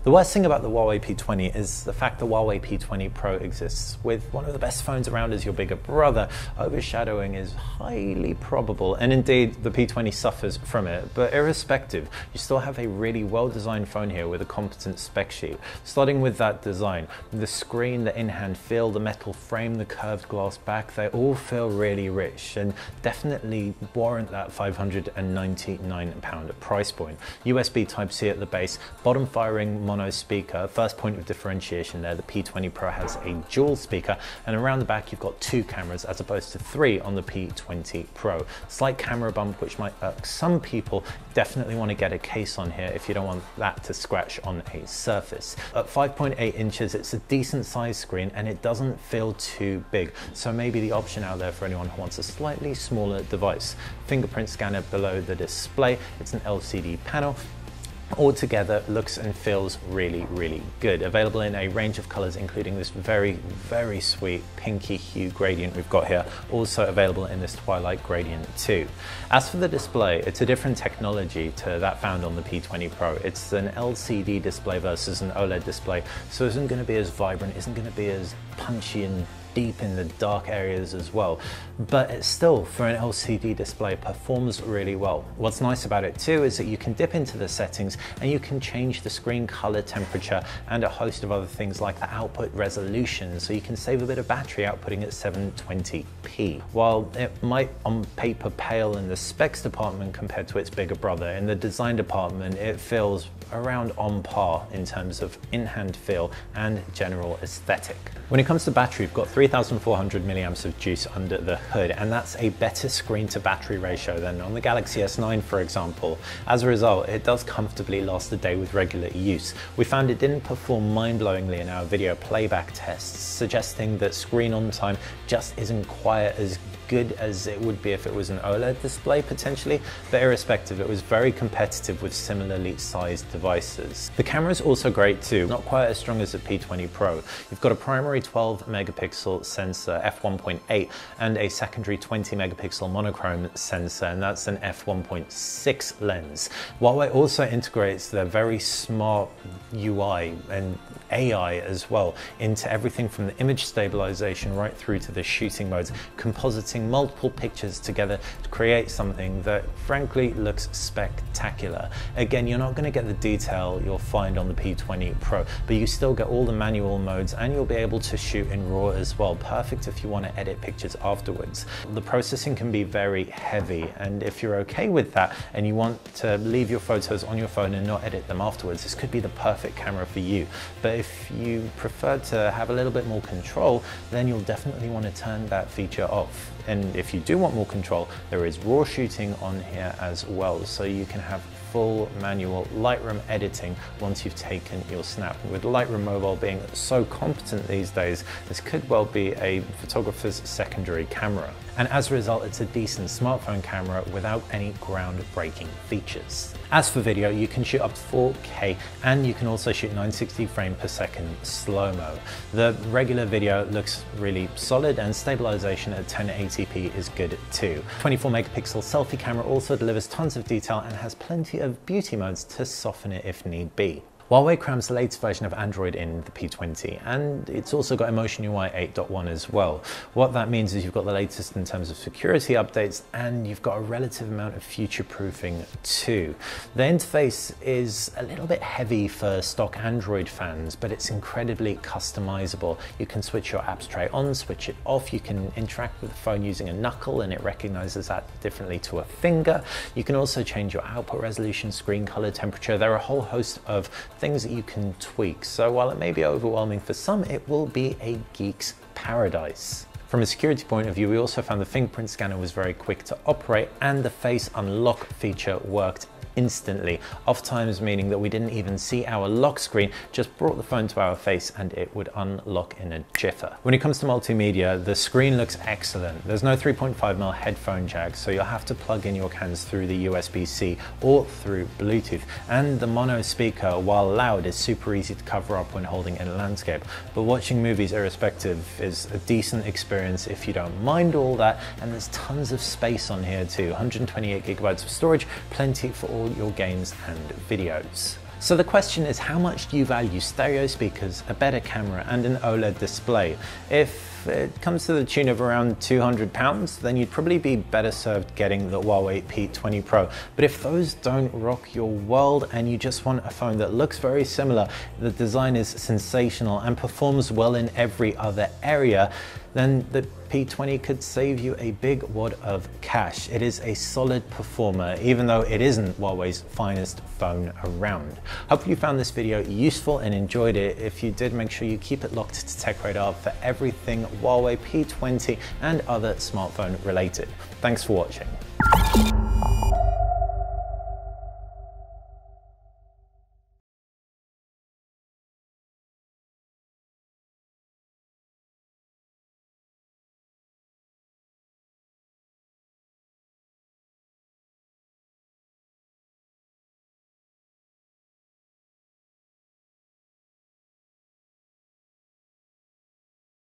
The worst thing about the Huawei P20 is the fact the Huawei P20 Pro exists. With one of the best phones around as your bigger brother, overshadowing is highly probable, and indeed the P20 suffers from it. But irrespective, you still have a really well-designed phone here with a competent spec sheet. Starting with that design, the screen, the in-hand feel, the metal frame, the curved glass back, they all feel really rich and definitely warrant that £599 price point. USB Type-C at the base, bottom firing mono speaker. First point of differentiation there, the P20 Pro has a dual speaker, and around the back you've got 2 cameras as opposed to 3 on the P20 Pro. Slight camera bump which might irk some people. Definitely want to get a case on here if you don't want that to scratch on a surface. At 5.8 inches it's a decent size screen and it doesn't feel too big, so maybe the option out there for anyone who wants a slightly smaller device. Fingerprint scanner below the display, it's an LCD panel. Altogether looks and feels really, really good. Available in a range of colors, including this very, very sweet pinky hue gradient we've got here. Also available in this twilight gradient too. As for the display, it's a different technology to that found on the P20 Pro. It's an LCD display versus an OLED display, so it isn't going to be as vibrant, isn't going to be as punchy and deep in the dark areas as well, but it still, for an LCD display, performs really well. What's nice about it too is that you can dip into the settings and you can change the screen color, temperature, and a host of other things like the output resolution, so you can save a bit of battery outputting at 720p. While it might on paper pale in the specs department compared to its bigger brother, in the design department it feels around on par in terms of in-hand feel and general aesthetic. When it comes to battery, we've got 3,400 milliamps of juice under the hood, and that's a better screen to battery ratio than on the Galaxy S9, for example. As a result, it does comfortably last a day with regular use. We found it didn't perform mind-blowingly in our video playback tests, suggesting that screen on time just isn't quite as good as it would be if it was an OLED display potentially, but irrespective, it was very competitive with similarly sized devices. The camera is also great too, not quite as strong as the P20 Pro. You've got a primary 12 megapixel sensor f1.8 and a secondary 20 megapixel monochrome sensor, and that's an f1.6 lens. Huawei also integrates their very smart UI and AI as well into everything from the image stabilization right through to the shooting modes, compositing multiple pictures together to create something that frankly looks spectacular. Again, you're not going to get the detail you'll find on the P20 Pro, but you still get all the manual modes and you'll be able to shoot in RAW as well. Perfect if you want to edit pictures afterwards. The processing can be very heavy, and if you're okay with that and you want to leave your photos on your phone and not edit them afterwards, this could be the perfect camera for you. But if you prefer to have a little bit more control, then you'll definitely want to turn that feature off. And if you do want more control, there is RAW shooting on here as well, so you can have full manual Lightroom editing once you've taken your snap. With Lightroom Mobile being so competent these days, this could well be a photographer's secondary camera. And as a result, it's a decent smartphone camera without any groundbreaking features. As for video, you can shoot up to 4K and you can also shoot 960 frames per second slow-mo. The regular video looks really solid and stabilization at 1080p is good too. 24 megapixel selfie camera also delivers tons of detail and has plenty of beauty modes to soften it if need be. Huawei crams the latest version of Android in the P20, and it's also got Emotion UI 8.1 as well. What that means is you've got the latest in terms of security updates, and you've got a relative amount of future-proofing too. The interface is a little bit heavy for stock Android fans, but it's incredibly customizable. You can switch your apps tray on, switch it off. You can interact with the phone using a knuckle, and it recognizes that differently to a finger. You can also change your output resolution, screen color, temperature. There are a whole host of things that you can tweak. So while it may be overwhelming for some, it will be a geek's paradise. From a security point of view, we also found the fingerprint scanner was very quick to operate and the face unlock feature worked instantly, oftentimes meaning that we didn't even see our lock screen, just brought the phone to our face and it would unlock in a jiffy. When it comes to multimedia, the screen looks excellent. There's no 3.5mm headphone jack, so you'll have to plug in your cans through the USB-C or through Bluetooth. And the mono speaker, while loud, is super easy to cover up when holding in a landscape. But watching movies irrespective is a decent experience if you don't mind all that, and there's tons of space on here too. 128 gigabytes of storage, plenty for all your games and videos. So the question is, how much do you value stereo speakers, a better camera and an OLED display? If it comes to the tune of around £200, then you'd probably be better served getting the Huawei P20 Pro. But if those don't rock your world and you just want a phone that looks very similar, the design is sensational and performs well in every other area, then the P20 could save you a big wad of cash. It is a solid performer, even though it isn't Huawei's finest phone around. Hopefully you found this video useful and enjoyed it. If you did, make sure you keep it locked to Tech Radar for everything Huawei P20 and other smartphone related. Thanks for watching.